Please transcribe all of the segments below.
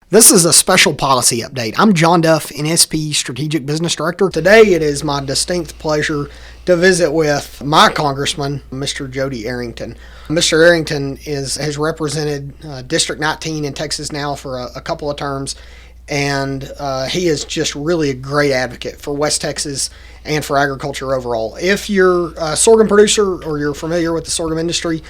This is a special policy update. I'm John Duff, NSP Strategic Business Director. Today it is my distinct pleasure to visit with my Congressman, Mr. Jody Arrington. Mr. Arrington has represented District 19 in Texas now for a couple of terms, and he is just really a great advocate for West Texas and for agriculture overall. If you're a sorghum producer or you're familiar with the sorghum industry,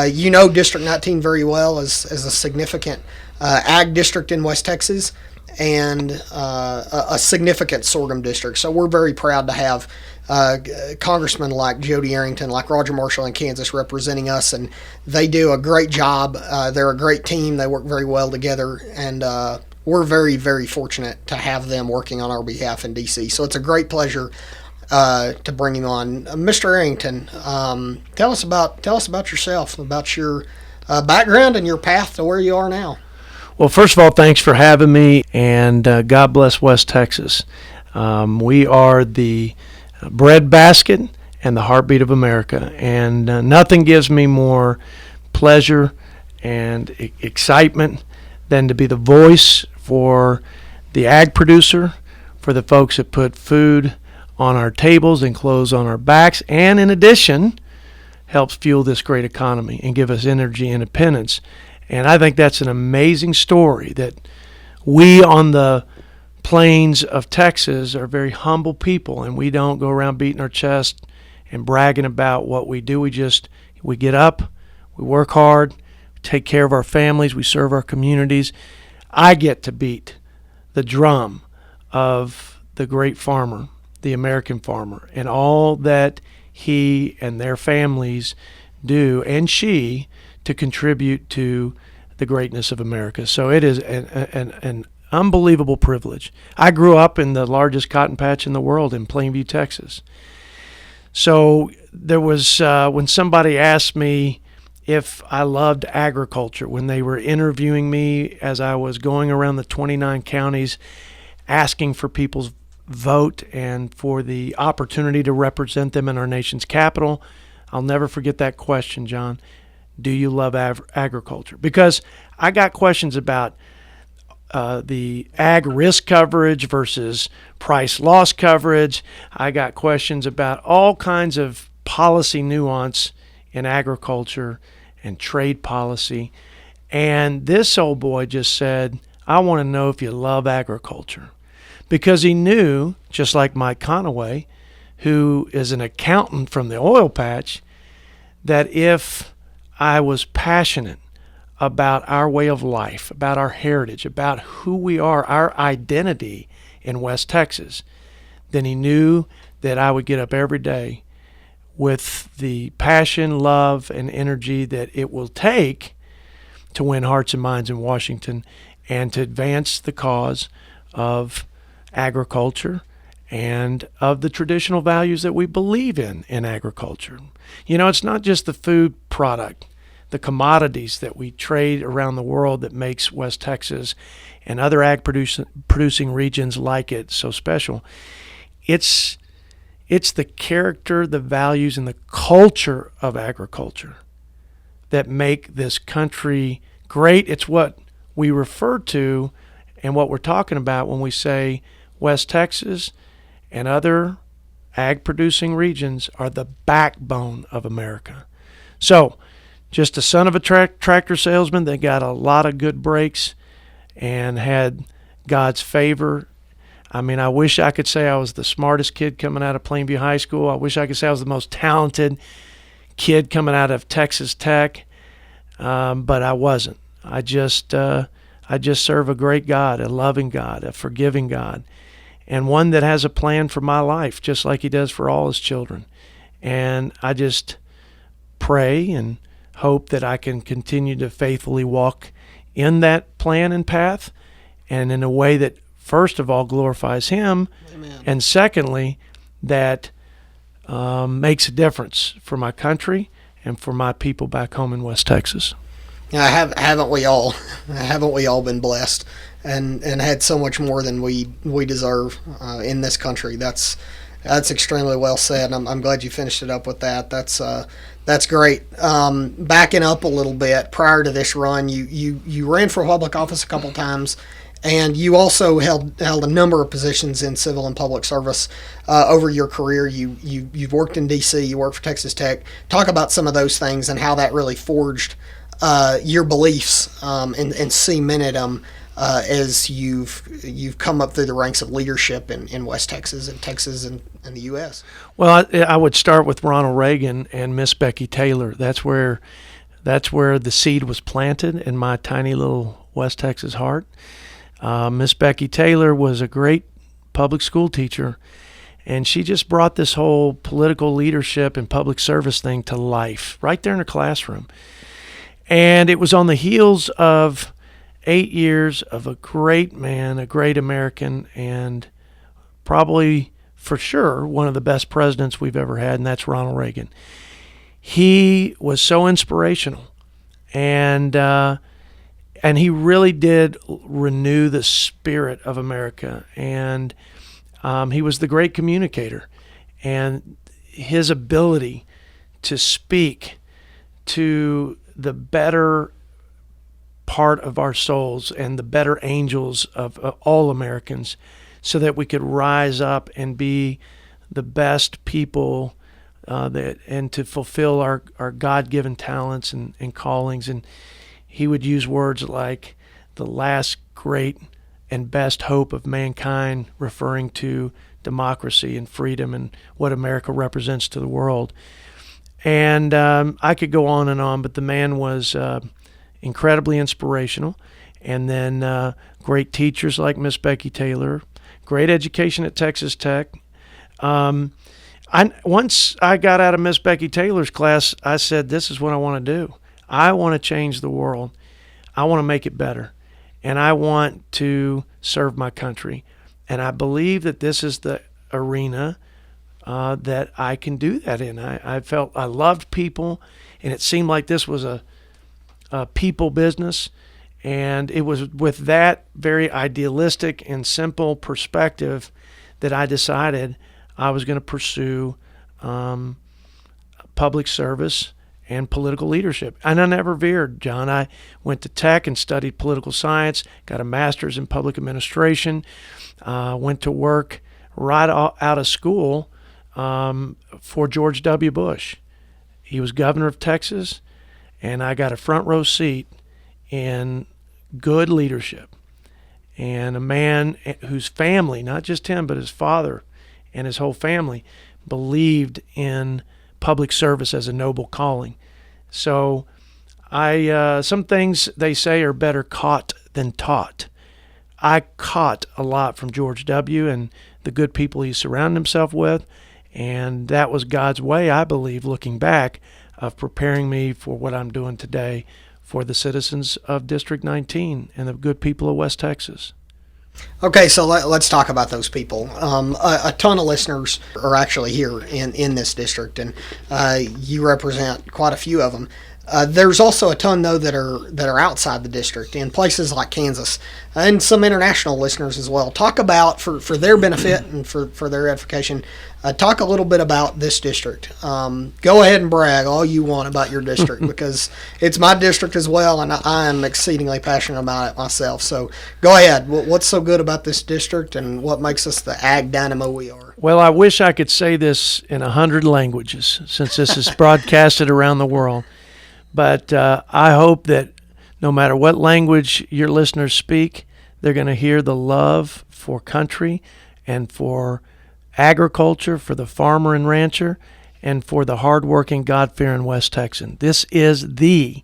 you know District 19 very well as a significant ag district in West Texas and a significant sorghum district. So we're very proud to have congressmen like Jody Arrington, like Roger Marshall in Kansas representing us, and they do a great job. They're a great team. They work very well together, and we're very, very fortunate to have them working on our behalf in D.C. So it's a great pleasure to bring him on. Mr. Arrington, tell us about yourself, about your background and your path to where you are now. Well, first of all, thanks for having me, and God bless West Texas. We are the breadbasket and the heartbeat of America, and nothing gives me more pleasure and excitement than to be the voice for the ag producer, for the folks that put food on our tables and clothes on our backs, and in addition, helps fuel this great economy and give us energy independence. And I think that's an amazing story, that we on the plains of Texas are very humble people, and we don't go around beating our chest and bragging about what we do. We get up, we work hard, we take care of our families, we serve our communities. I get to beat the drum of the great farmer, the American farmer, and all that he and their families do, and she, to contribute to the greatness of America. So it is an unbelievable privilege. I grew up in the largest cotton patch in the world in Plainview, Texas. So there was, when somebody asked me if I loved agriculture, when they were interviewing me as I was going around the 29 counties asking for people's vote and for the opportunity to represent them in our nation's capital, I'll never forget that question, John. Do you love agriculture? Because I got questions about the ag risk coverage versus price loss coverage. I got questions about all kinds of policy nuance in agriculture and trade policy. And this old boy just said, I want to know if you love agriculture. Because he knew, just like Mike Conaway, who is an accountant from the oil patch, that if I was passionate about our way of life, about our heritage, about who we are, our identity in West Texas, then he knew that I would get up every day with the passion, love, and energy that it will take to win hearts and minds in Washington and to advance the cause of agriculture and of the traditional values that we believe in agriculture. You know, it's not just the food product, the commodities that we trade around the world that makes West Texas and other ag producing regions like it so special. It's the character, the values, and the culture of agriculture that make this country great. It's what we refer to and what we're talking about when we say West Texas and other ag-producing regions are the backbone of America. So, just a son of a tractor salesman that got a lot of good breaks and had God's favor. I mean, I wish I could say I was the smartest kid coming out of Plainview High School. I wish I could say I was the most talented kid coming out of Texas Tech, but I wasn't. I just serve a great God, a loving God, a forgiving God, and one that has a plan for my life, just like he does for all his children. And I just pray and hope that I can continue to faithfully walk in that plan and path, and in a way that, first of all, glorifies him, Amen. And secondly, that makes a difference for my country and for my people back home in West Texas. Haven't we all? Haven't we all been blessed and had so much more than we deserve in this country? That's That's extremely well said. I'm glad you finished it up with that. That's great. Backing up a little bit, prior to this run, you ran for public office a couple times, and you also held a number of positions in civil and public service over your career. You've worked in D.C., you worked for Texas Tech. Talk about some of those things and how that really forged your beliefs and cemented them as you've come up through the ranks of leadership in West Texas and Texas and the U.S. Well, I would start with Ronald Reagan and Miss Becky Taylor. That's where the seed was planted in my tiny little West Texas heart. Miss Becky Taylor was a great public school teacher, and she just brought this whole political leadership and public service thing to life right there in her classroom. And it was on the heels of 8 years of a great man, a great American, and probably for sure one of the best presidents we've ever had, and that's Ronald Reagan. He was so inspirational, and he really did renew the spirit of America. And he was the great communicator, and his ability to speak to the better part of our souls and the better angels of all Americans, so that we could rise up and be the best people and to fulfill our God-given talents and callings. And he would use words like the last great and best hope of mankind, referring to democracy and freedom and what America represents to the world. And I could go on, but the man was incredibly inspirational. And then great teachers like Miss Becky Taylor, great education at Texas Tech. Once I got out of Miss Becky Taylor's class, I said, this is what I want to do. I want to change the world. I want to make it better. And I want to serve my country. And I believe that this is the arena that I can do that in. I felt I loved people, and it seemed like this was a people business. And it was with that very idealistic and simple perspective that I decided I was going to pursue public service and political leadership. And I never veered, John. I went to Tech and studied political science, got a master's in public administration, went to work right out of school for George W. Bush. He was governor of Texas, and I got a front row seat in good leadership. And a man whose family, not just him, but his father and his whole family, believed in public service as a noble calling. So some things they say are better caught than taught. I caught a lot from George W. and the good people he surrounded himself with, and that was God's way, I believe, looking back, of preparing me for what I'm doing today for the citizens of District 19 and the good people of West Texas. Okay, so let's talk about those people. A ton of listeners are actually here in this district, and you represent quite a few of them. There's also a ton, though, that are outside the district in places like Kansas, and some international listeners as well. Talk about, for their benefit and for their edification, talk a little bit about this district. Go ahead and brag all you want about your district, because it's my district as well, and I am exceedingly passionate about it myself. So go ahead. What's so good about this district, and what makes us the ag dynamo we are? Well, I wish I could say this in 100 languages, since this is broadcasted around the world. But I hope that no matter what language your listeners speak, they're going to hear the love for country and for agriculture, for the farmer and rancher, and for the hardworking, God-fearing West Texan. This is the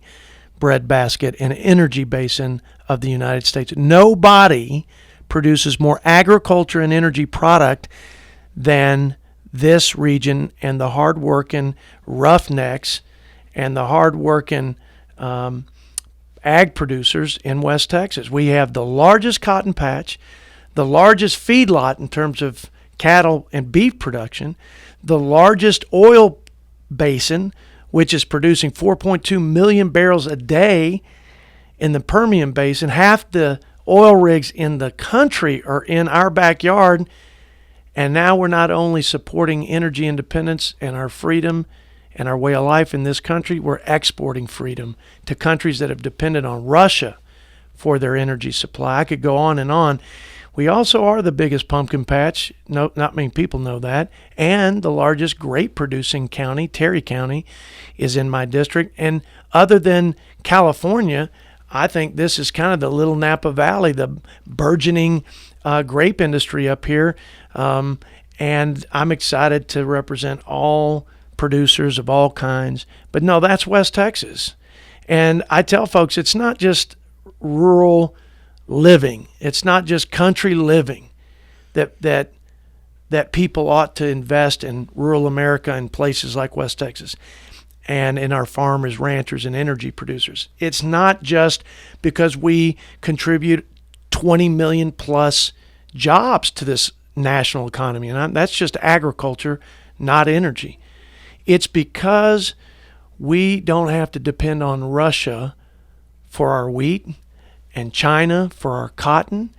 breadbasket and energy basin of the United States. Nobody produces more agriculture and energy product than this region, and the hardworking roughnecks and the hard-working ag producers in West Texas. We have the largest cotton patch, the largest feedlot in terms of cattle and beef production, the largest oil basin, which is producing 4.2 million barrels a day in the Permian Basin. Half the oil rigs in the country are in our backyard, And now we're not only supporting energy independence and our freedom and our way of life in this country, we're exporting freedom to countries that have depended on Russia for their energy supply. I could go on and on. We also are the biggest pumpkin patch. No, not many people know that. And the largest grape producing county, Terry County, is in my district. And other than California, I think this is kind of the little Napa Valley, the burgeoning grape industry up here. And I'm excited to represent all producers of all kinds. But no, that's West Texas. And I tell folks, it's not just rural living. It's not just country living that people ought to invest in rural America in places like West Texas and in our farmers, ranchers, and energy producers. It's not just because we contribute 20 million plus jobs to this national economy, and that's just agriculture, not energy. It's because we don't have to depend on Russia for our wheat and China for our cotton,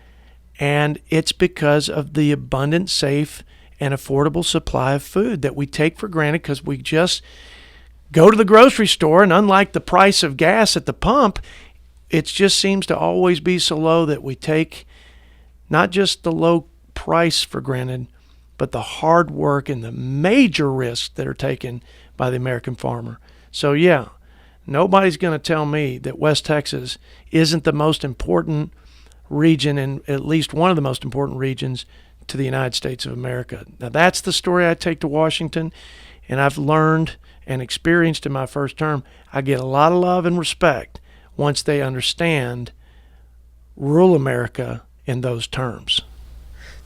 and it's because of the abundant, safe, and affordable supply of food that we take for granted because we just go to the grocery store, and unlike the price of gas at the pump, it just seems to always be so low that we take not just the low price for granted, but the hard work and the major risks that are taken by the American farmer. So yeah, nobody's going to tell me that West Texas isn't the most important region, and at least one of the most important regions to the United States of America. Now that's the story I take to Washington, and I've learned and experienced in my first term. I get a lot of love and respect once they understand rural America in those terms.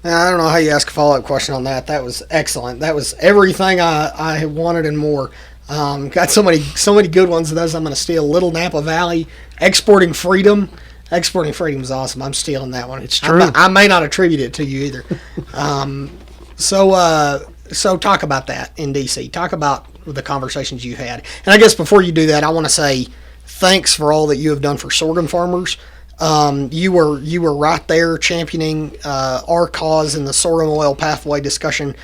Now, I don't know how you ask a follow-up question on that. That was excellent. That was everything I wanted and more. Got so many good ones of those. I'm going to steal. Little Napa Valley, exporting freedom. Exporting freedom is awesome. I'm stealing that one. It's true. I may not attribute it to you either. So talk about that in D.C. Talk about the conversations you had. And I guess before you do that, I want to say thanks for all that you have done for sorghum farmers. You were right there championing our cause in the sorghum oil pathway discussion.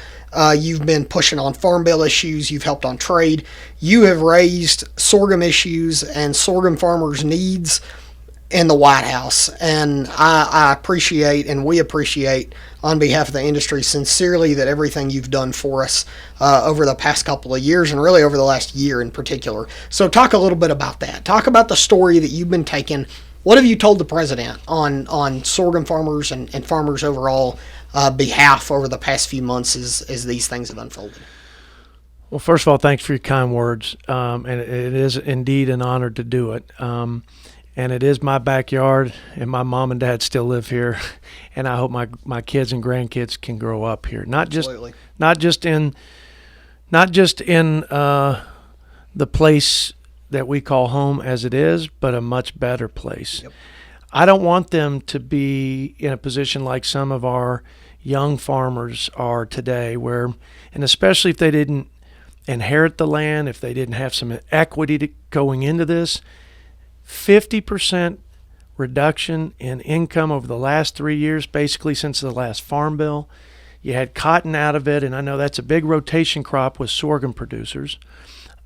You've been pushing on farm bill issues. You've helped on trade. You have raised sorghum issues and sorghum farmers' needs in the White House. And I appreciate, and we appreciate on behalf of the industry sincerely, that everything you've done for us over the past couple of years, and really over the last year in particular. So talk a little bit about that. Talk about the story that you've been taking. What have you told the president on sorghum farmers and farmers overall behalf over the past few months as these things have unfolded? Well, first of all, thanks for your kind words. And it is indeed an honor to do it. And it is my backyard, and my mom and dad still live here. And I hope my kids and grandkids can grow up here. Not just in the place that we call home as it is, but a much better place. Yep. I don't want them to be in a position like some of our young farmers are today, where, and especially if they didn't inherit the land, if they didn't have some equity going into this, 50% reduction in income over the last 3 years, basically since the last farm bill. You had cotton out of it, and I know that's a big rotation crop with sorghum producers.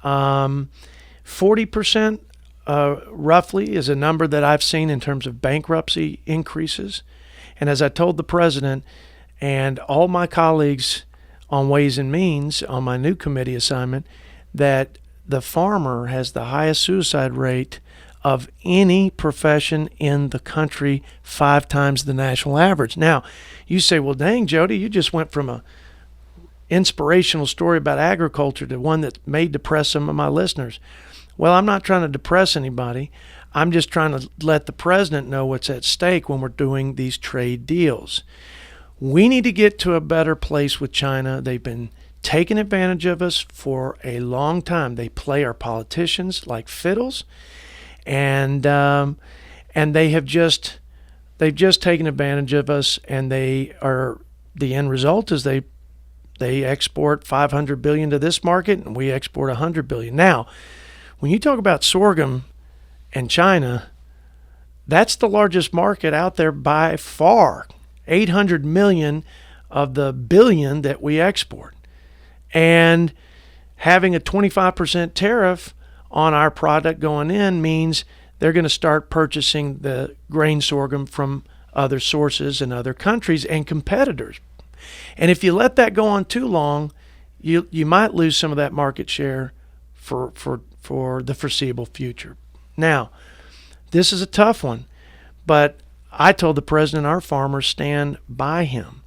40% roughly is a number that I've seen in terms of bankruptcy increases. And as I told the president and all my colleagues on Ways and Means on my new committee assignment, that the farmer has the highest suicide rate of any profession in the country, 5 times the national average. Now, you say, well, dang, Jody, you just went from a inspirational story about agriculture to one that may depress some of my listeners. Well, I'm not trying to depress anybody. I'm just trying to let the president know what's at stake when we're doing these trade deals. We need to get to a better place with China. They've been taking advantage of us for a long time. They play our politicians like fiddles, and they've just taken advantage of us. And the end result is they export $500 billion to this market, and we export $100 billion. Now, when you talk about sorghum and China, that's the largest market out there by far. $800 million of the billion that we export. And having a 25% tariff on our product going in means they're going to start purchasing the grain sorghum from other sources in other countries and competitors. And if you let that go on too long, you might lose some of that market share for the foreseeable future. Now, this is a tough one, but I told the president our farmers stand by him,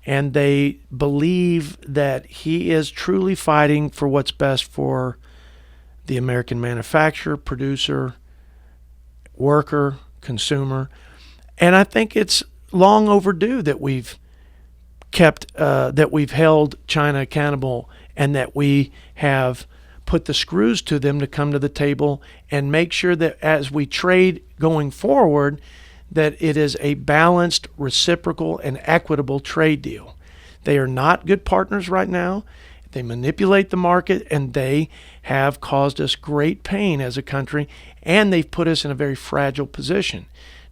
and they believe that he is truly fighting for what's best for the American manufacturer, producer, worker, consumer. And I think it's long overdue that we've held China accountable, and that we have put the screws to them to come to the table and make sure that as we trade going forward, that it is a balanced, reciprocal, and equitable trade deal. They are not good partners right now. They manipulate the market, and they have caused us great pain as a country, and they've put us in a very fragile position.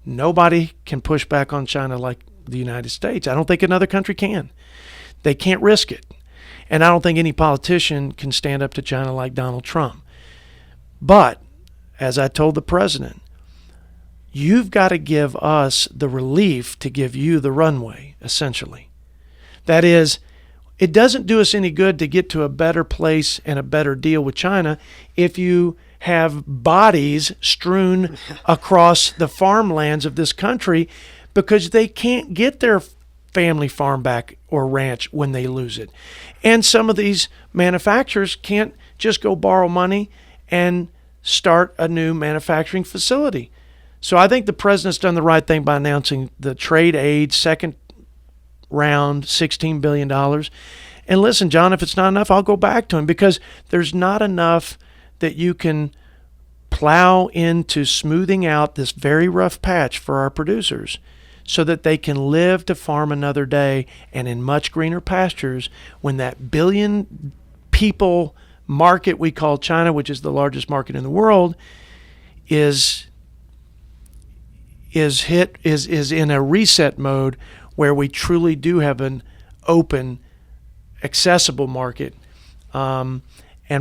Nobody can push back on China like the United States. I don't think another country can. They can't risk it. And I don't think any politician can stand up to China like Donald Trump. But, as I told the president, you've got to give us the relief to give you the runway, essentially. That is, it doesn't do us any good to get to a better place and a better deal with China if you have bodies strewn across the farmlands of this country, because they can't get their family farm back or ranch when they lose it. And some of these manufacturers can't just go borrow money and start a new manufacturing facility. So I think the president's done the right thing by announcing the trade aid second round, $16 billion. And listen, John, if it's not enough, I'll go back to him, because there's not enough that you can plow into smoothing out this very rough patch for our producers, so that they can live to farm another day and in much greener pastures when that billion people market we call China, which is the largest market in the world, is in a reset mode where we truly do have an open, accessible market. And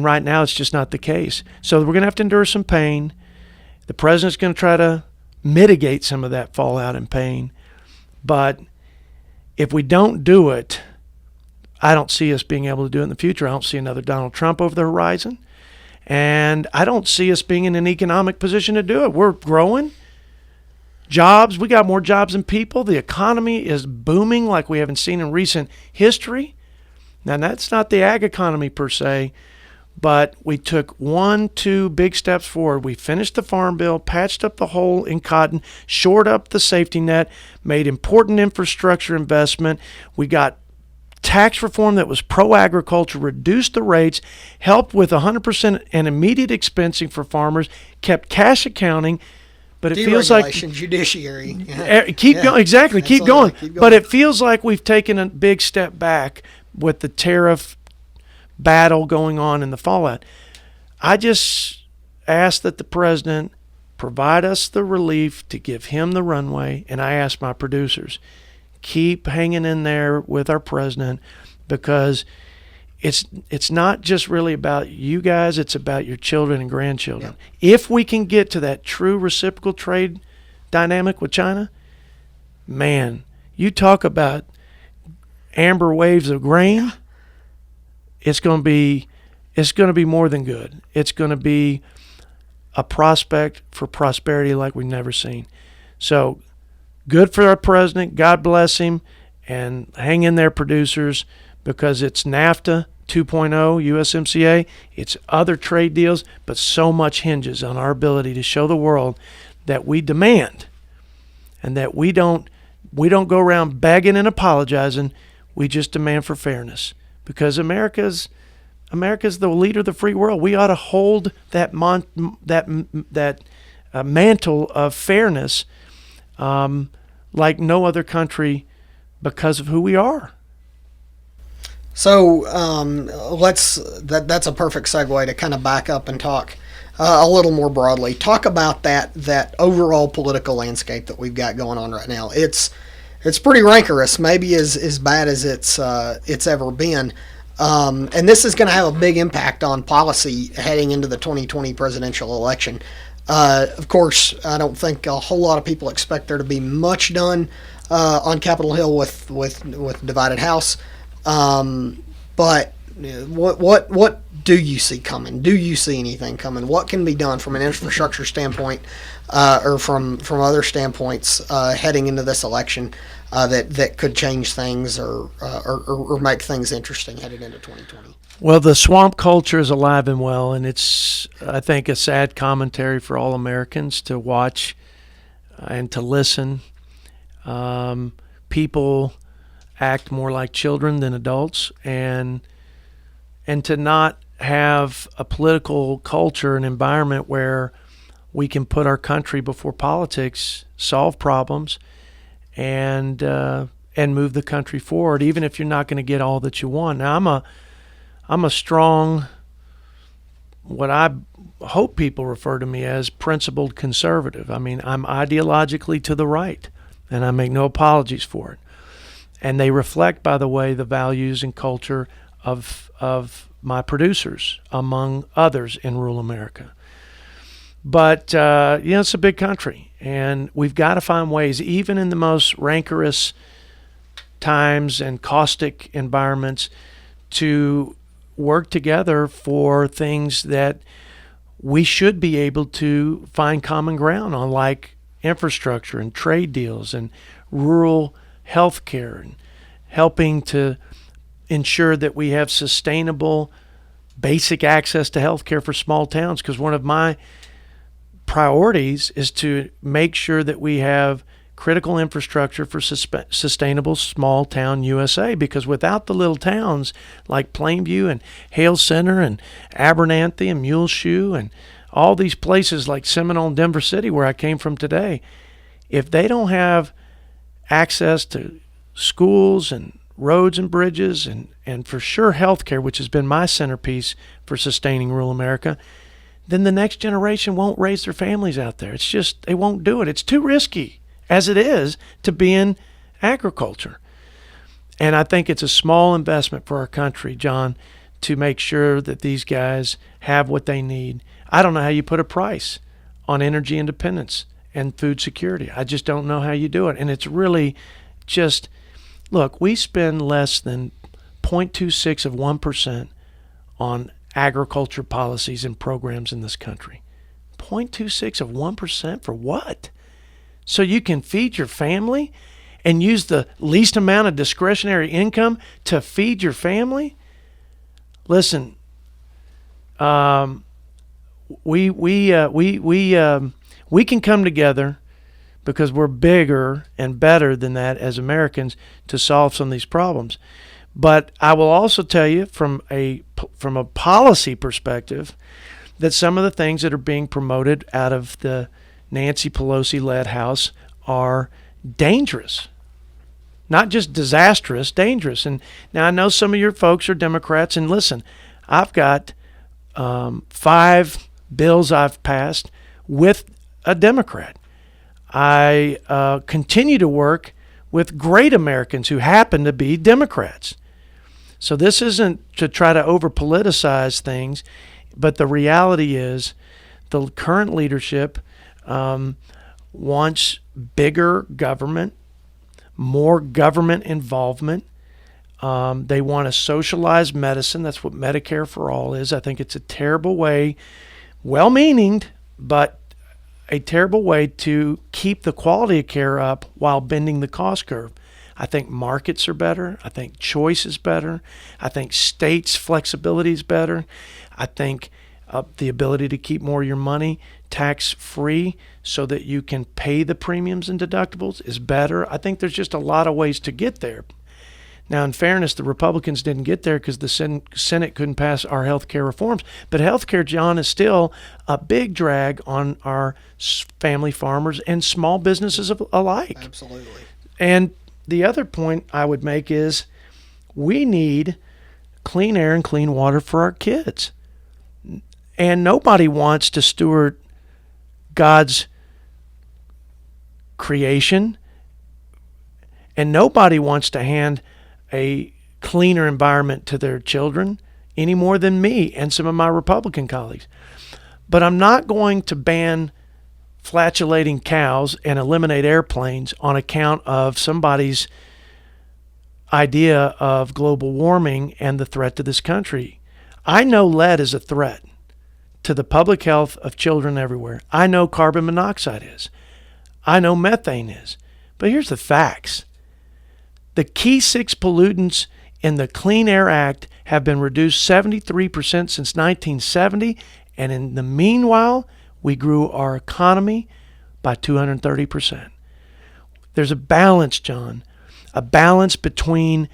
right now it's just not the case. So we're going to have to endure some pain. The president's going to try to mitigate some of that fallout and pain. But if we don't do it, I don't see us being able to do it in the future. I don't see another Donald Trump over the horizon. And I don't see us being in an economic position to do it. We're growing. Jobs, we got more jobs than people. The economy is booming like we haven't seen in recent history. Now, that's not the ag economy per se, but we took 2 big steps forward. We finished the farm bill, patched up the hole in cotton, shored up the safety net, made important infrastructure investment. We got tax reform that was pro-agriculture, reduced the rates, helped with 100% and immediate expensing for farmers, kept cash accounting. But it feels like judiciary. Keep going. Exactly. Keep going. Keep going. But it feels like we've taken a big step back with the tariff battle going on in the fallout. I just ask that the president provide us the relief to give him the runway, and I ask my producers, keep hanging in there with our president, because it's not just really about you guys, it's about your children and grandchildren. Yeah. If we can get to that true reciprocal trade dynamic with China, man, you talk about amber waves of grain, it's going to be more than good. It's going to be a prospect for prosperity like we've never seen. So good for our president. God bless him, and hang in there, producers, because it's NAFTA 2.0, USMCA, it's other trade deals, but so much hinges on our ability to show the world that we demand, and that we don't go around begging and apologizing. We just demand for fairness, because America's the leader of the free world. We ought to hold that mantle of fairness like no other country, because of who we are. So that's a perfect segue to kind of back up and talk a little more broadly. Talk about that overall political landscape that we've got going on right now. It's It's pretty rancorous, maybe as bad as it's ever been. And this is going to have a big impact on policy heading into the 2020 presidential election. Of course, I don't think a whole lot of people expect there to be much done on Capitol Hill with divided House. But what do you see coming? Do you see anything coming? What can be done from an infrastructure standpoint, or from other standpoints heading into this election that could change things or make things interesting headed into 2020? Well, the swamp culture is alive and well, and it's, I think, a sad commentary for all Americans to watch and to listen. People act more like children than adults, and to not have a political culture and environment where we can put our country before politics, solve problems, and move the country forward, even if you're not going to get all that you want. Now, I'm a strong, what I hope people refer to me as, principled conservative. I mean, I'm ideologically to the right, and I make no apologies for it. And they reflect, by the way, the values and culture of my producers, among others in rural America. But, it's a big country, and we've got to find ways, even in the most rancorous times and caustic environments, to work together for things that we should be able to find common ground on, like infrastructure and trade deals and rural health care, and helping to ensure that we have sustainable basic access to health care for small towns, because one of my priorities is to make sure that we have critical infrastructure for sustainable small town USA, because without the little towns like Plainview and Hale Center and Abernathy and Muleshoe and all these places like Seminole and Denver City, where I came from today, if they don't have access to schools and roads and bridges and for sure health care, which has been my centerpiece for sustaining rural America, then the next generation won't raise their families out there. It's just, they won't do it. It's too risky, as it is, to be in agriculture. And I think it's a small investment for our country, John, to make sure that these guys have what they need. I don't know how you put a price on energy independence and food security. I just don't know how you do it. And it's really just, look, we spend less than 0.26 of 1% on agriculture policies and programs in this country. 0.26 of 1% for what? So you can feed your family and use the least amount of discretionary income to feed your family? Listen, we can come together, because we're bigger and better than that as Americans, to solve some of these problems. But I will also tell you from a policy perspective that some of the things that are being promoted out of the Nancy Pelosi-led House are dangerous. Not just disastrous, dangerous. And now I know some of your folks are Democrats, and listen, I've got 5 bills I've passed with a Democrat. I continue to work with great Americans who happen to be Democrats. So this isn't to try to over-politicize things, but the reality is the current leadership wants bigger government, more government involvement. They want a socialized medicine. That's what Medicare for All is. I think it's a terrible way, well-meaning, but a terrible way to keep the quality of care up while bending the cost curve. I think markets are better. I think choice is better. I think states' flexibility is better. I think the ability to keep more of your money tax-free so that you can pay the premiums and deductibles is better. I think there's just a lot of ways to get there. Now, in fairness, the Republicans didn't get there because the Senate couldn't pass our health care reforms. But health care, John, is still a big drag on our family farmers and small businesses alike. Absolutely. And the other point I would make is we need clean air and clean water for our kids. And nobody wants to steward God's creation And nobody wants to hand a cleaner environment to their children any more than me and some of my Republican colleagues. But I'm not going to ban flatulating cows and eliminate airplanes on account of somebody's idea of global warming and the threat to this country. I know lead is a threat to the public health of children everywhere. I know carbon monoxide is. I know methane is. But here's the facts. The key 6 pollutants in the Clean Air Act have been reduced 73% since 1970, and in the meanwhile, we grew our economy by 230%. There's a balance, John, a balance between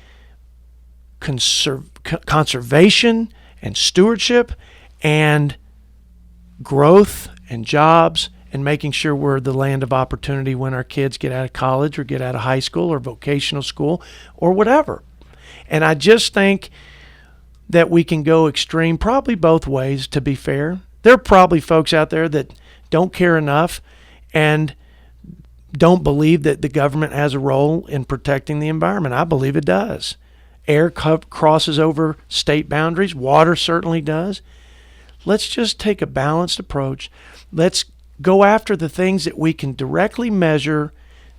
conservation and stewardship and growth and jobs and making sure we're the land of opportunity when our kids get out of college or get out of high school or vocational school or whatever. And I just think that we can go extreme, probably both ways, to be fair. There are probably folks out there that don't care enough and don't believe that the government has a role in protecting the environment. I believe it does. Air crosses over state boundaries. Water certainly does. Let's just take a balanced approach. Let's go after the things that we can directly measure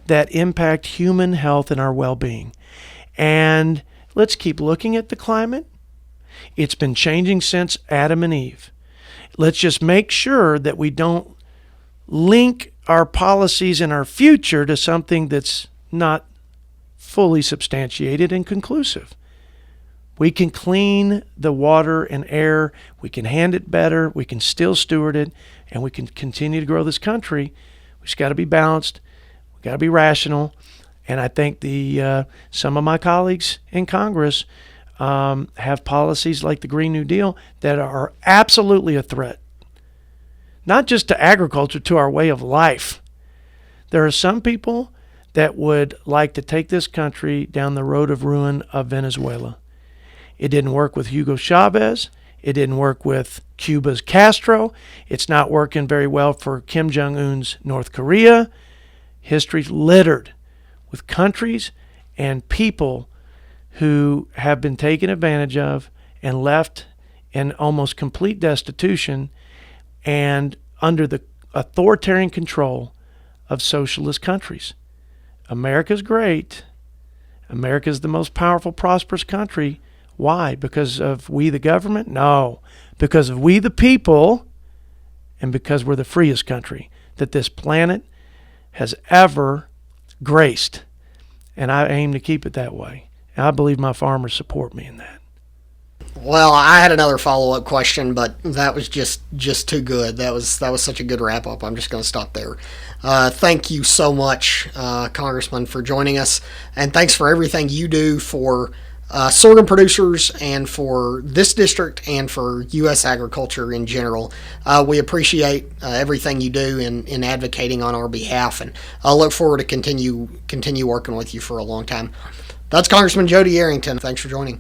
that impact human health and our well-being. And let's keep looking at the climate. It's been changing since Adam and Eve. Let's just make sure that we don't link our policies and our future to something that's not fully substantiated and conclusive. We can clean the water and air. We can hand it better. We can still steward it, and we can continue to grow this country. We just got to be balanced. We got to be rational. And I think some of my colleagues in Congress have policies like the Green New Deal that are absolutely a threat, not just to agriculture, to our way of life. There are some people that would like to take this country down the road of ruin of Venezuela. It didn't work with Hugo Chavez. It didn't work with Cuba's Castro. It's not working very well for Kim Jong-un's North Korea. History's littered with countries and people who have been taken advantage of and left in almost complete destitution and under the authoritarian control of socialist countries. America's great. America's the most powerful, prosperous country. Why? Because of we the government? No. Because of we the people, and because we're the freest country that this planet has ever graced. And I aim to keep it that way. And I believe my farmers support me in that. Well, I had another follow-up question, but that was just too good. That was such a good wrap-up. I'm just going to stop there. Thank you so much, Congressman, for joining us, and thanks for everything you do for sorghum producers and for this district and for U.S. agriculture in general. We appreciate everything you do in advocating on our behalf, and I look forward to continue working with you for a long time. That's Congressman Jody Arrington. Thanks for joining.